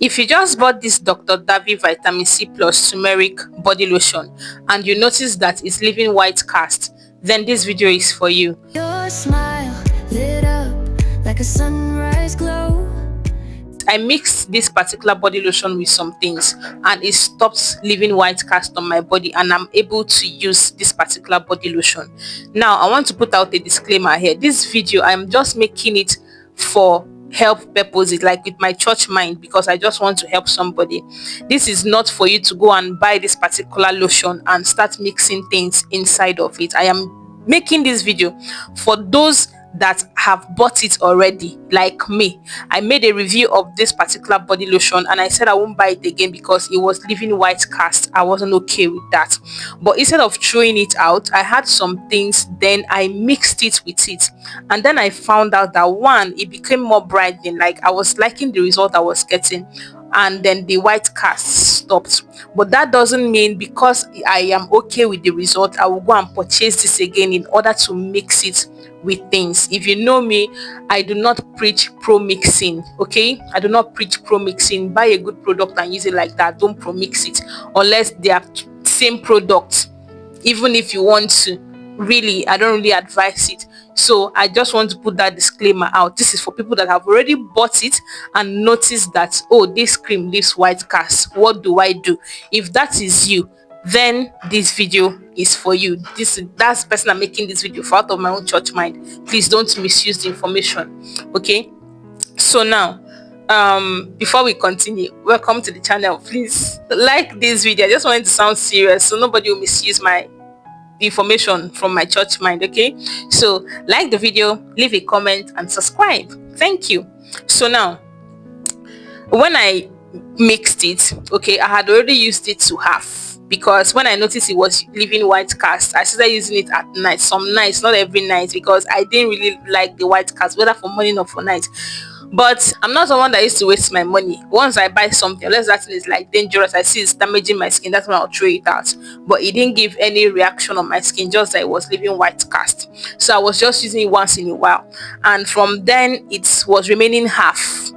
If you just bought this Dr. Davey Vitamin C Plus Turmeric Body Lotion and you notice that it's leaving white cast, then this video is for you. Your smile lit up like a sunrise glow. I mixed this particular body lotion with some things and it stopped leaving white cast on my body, and I'm able to use this particular body lotion. Now, I want to put out a disclaimer here. This video, I'm just making it for help purposes, like with my church mind, because I just want to help somebody. This is not for you to go and buy this particular lotion and start mixing things inside of it. I am making this video for those that have bought it already, like me. I made a review of this particular body lotion and I said I won't buy it again because it was leaving white cast. I wasn't okay with that. But instead of throwing it out, I had some things, then I mixed it with it, and then I found out that one, it became more brightening. Like, I was liking the result I was getting, and then the white cast stopped. But that doesn't mean because I am okay with the result, I will go and purchase this again in order to mix it with things. If you know me, I do not preach pro mixing. Okay, I do not preach pro mixing. Buy a good product and use it like that. Don't pro mix it unless they are same product. Even if you want to, really, I don't really advise it. So I just want to put that disclaimer out. This is for people that have already bought it and noticed that, oh, this cream leaves white cast. What do I do? If that is you, then this video is for you. That's the person I'm making this video for, out of my own church mind. Please don't misuse the information. Okay, so now, before we continue, welcome to the channel. Please like this video. I just wanted to sound serious so nobody will misuse my information from my church mind. Okay, so like the video, leave a comment and subscribe. Thank you. So now, when I mixed it, okay, I had already used it to half, because when I noticed it was leaving white cast, I started using it at night. Some nights, not every night, because I didn't really like the white cast, whether for morning or for night. But I'm not someone that used to waste my money. Once I buy something, unless that thing is like dangerous, I see it's damaging my skin, that's when I'll throw it out. But it didn't give any reaction on my skin, just that it was leaving white cast. So I was just using it once in a while, and from then it was remaining half.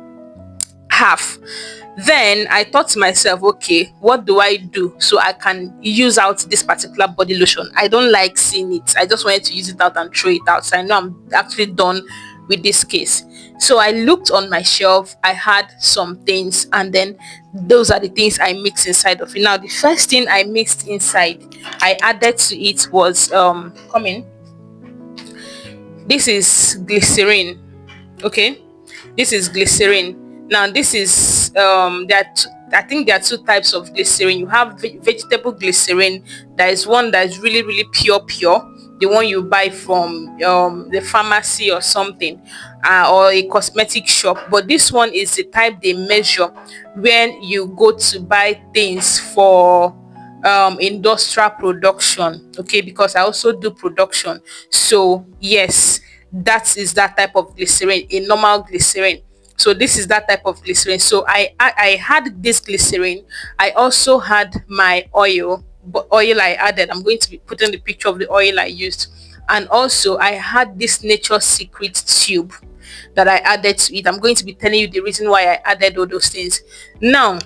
Then I thought to myself, okay, what do I do so I can use out this particular body lotion? I don't like seeing it. I just wanted to use it out and throw it out, so I know I'm actually done with this case. So I looked on my shelf. I had some things, and then those are the things I mixed inside of it. Now, the first thing I mixed inside, I added to it was this is glycerin. Okay, this is glycerin. Now, this is I think there are two types of glycerin. You have vegetable glycerin. There is one that is really, really pure, the one you buy from the pharmacy or something, or a cosmetic shop. But this one is the type they measure when you go to buy things for industrial production. Okay, because I also do production. So yes, that is that type of glycerin, a normal glycerin. So this is that type of glycerin. So I had this glycerin. I also had my oil, but oil I added, I'm going to be putting the picture of the oil I used. And also I had this Nature Secret tube that I added to it. I'm going to be telling you the reason why I added all those things. Now,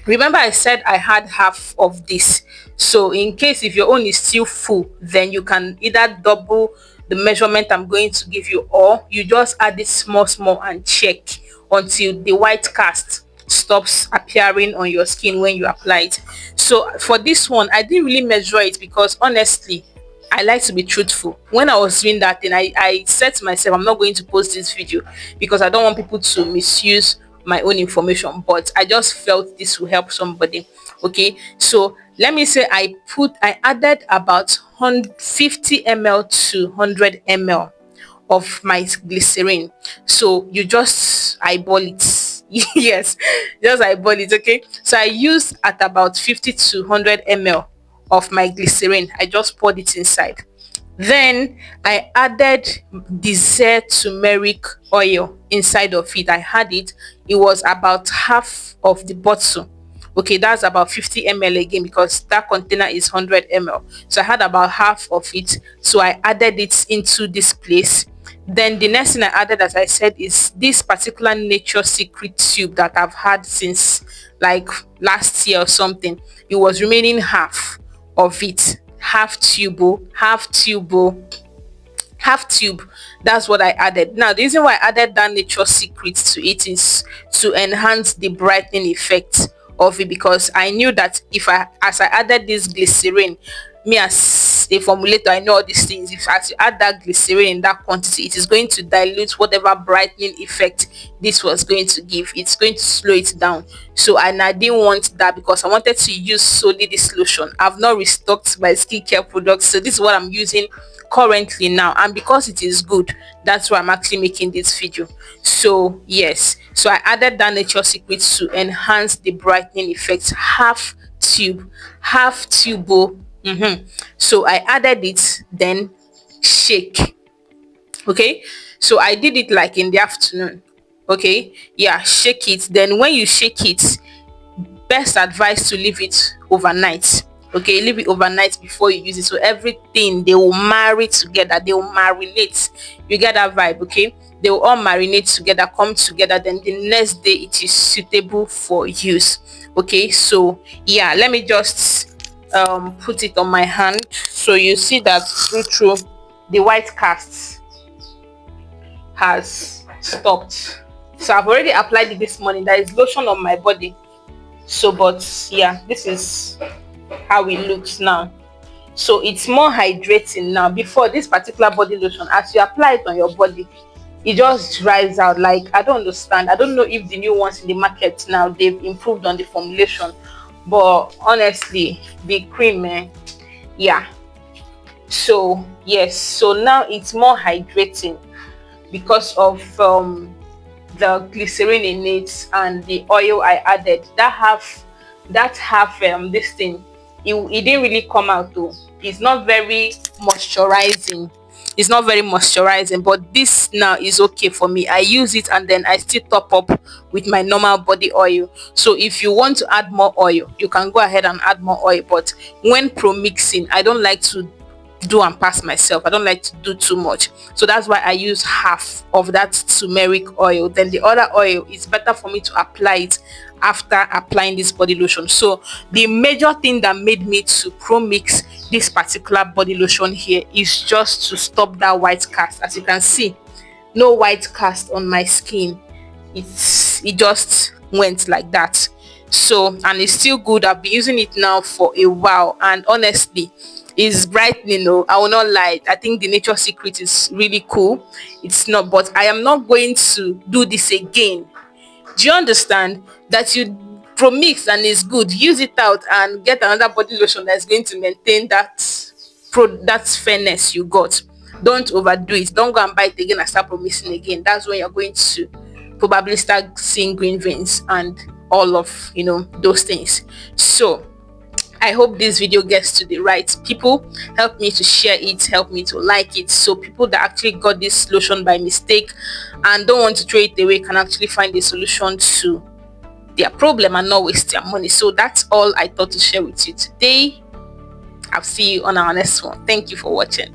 remember I said I had half of this. So in case if your own is still full, then you can either double the measurement I'm going to give you, or you just add it small and check until the white cast stops appearing on your skin when you apply it. So for this one, I didn't really measure it because honestly, I like to be truthful. When I was doing that thing, I said to myself, I'm not going to post this video because I don't want people to misuse my own information, but I just felt this will help somebody. Okay, so let me say I added about 50 ml to 100 ml of my glycerin. So you just eyeball it. Yes, just eyeball it. Okay, so I used at about 50 to 100 ml of my glycerin. I just poured it inside. Then I added the turmeric oil inside of it. I had it. It was about half of the bottle. Okay, that's about 50 ml again, because that container is 100 ml. So I had about half of it. So I added it into this place. Then the next thing I added, as I said, is this particular Nature Secret tube that I've had since like last year or something. It was remaining half of it, half tube, half tube, half tube. That's what I added. Now the reason why I added that Nature Secret to it is to enhance the brightening effect of it, because I knew that if I as I added this glycerin, me as a formulator, I know all these things. If as you add that glycerin in that quantity, it is going to dilute whatever brightening effect this was going to give. It's going to slow it down. So and I didn't want that, because I wanted to use solely this lotion. I've not restocked my skincare products, so this is what I'm using currently now, and because it is good, that's why I'm actually making this video. So yes, so I added that Nature Secret to enhance the brightening effect, half tube, half tube. So I added it, then shake. Okay, so I did it like in the afternoon. Okay, yeah, shake it. Then when you shake it, best advice to leave it overnight. Okay, leave it overnight before you use it, so everything they will marry together, they will marinate. You get that vibe? Okay, they will all marinate together, come together, then the next day it is suitable for use. Okay, so yeah, let me just put it on my hand, so you see that through the white cast has stopped. So I've already applied it this morning. There is lotion on my body, so but yeah, this is how it looks now. So it's more hydrating now. Before, this particular body lotion, as you apply it on your body, it just dries out. Like, I don't understand. I don't know if the new ones in the market now, they've improved on the formulation, but honestly, the cream, yeah. So yes, so now it's more hydrating because of the glycerin in it and the oil I added. That half this thing, it didn't really come out though. It's not very moisturizing. It's not very moisturizing, but this now is okay for me. I use it and then I still top up with my normal body oil. So if you want to add more oil, you can go ahead and add more oil, but when pro mixing, I don't like to do and pass myself. I don't like to do too much, so that's why I use half of that turmeric oil. Then the other oil is better for me to apply it after applying this body lotion. So the major thing that made me to pro mix this particular body lotion here is just to stop that white cast. As you can see, no white cast on my skin. It just went like that. So, and it's still good. I've been using it now for a while, and honestly, it's brightening. No, I will not lie. I think the Nature Secret is really cool. It's not, but I am not going to do this again. Do you understand that you pro mix and it's good? Use it out and get another body lotion that's going to maintain that fairness you got. Don't overdo it. Don't go and buy it again and start promising again. That's when you're going to probably start seeing green veins and all of those things. So I hope this video gets to the right people. Help me to share it, help me to like it, so people that actually got this lotion by mistake and don't want to throw it away can actually find a solution to their problem and not waste their money. So that's all I thought to share with you today. I'll see you on our next one. Thank you for watching.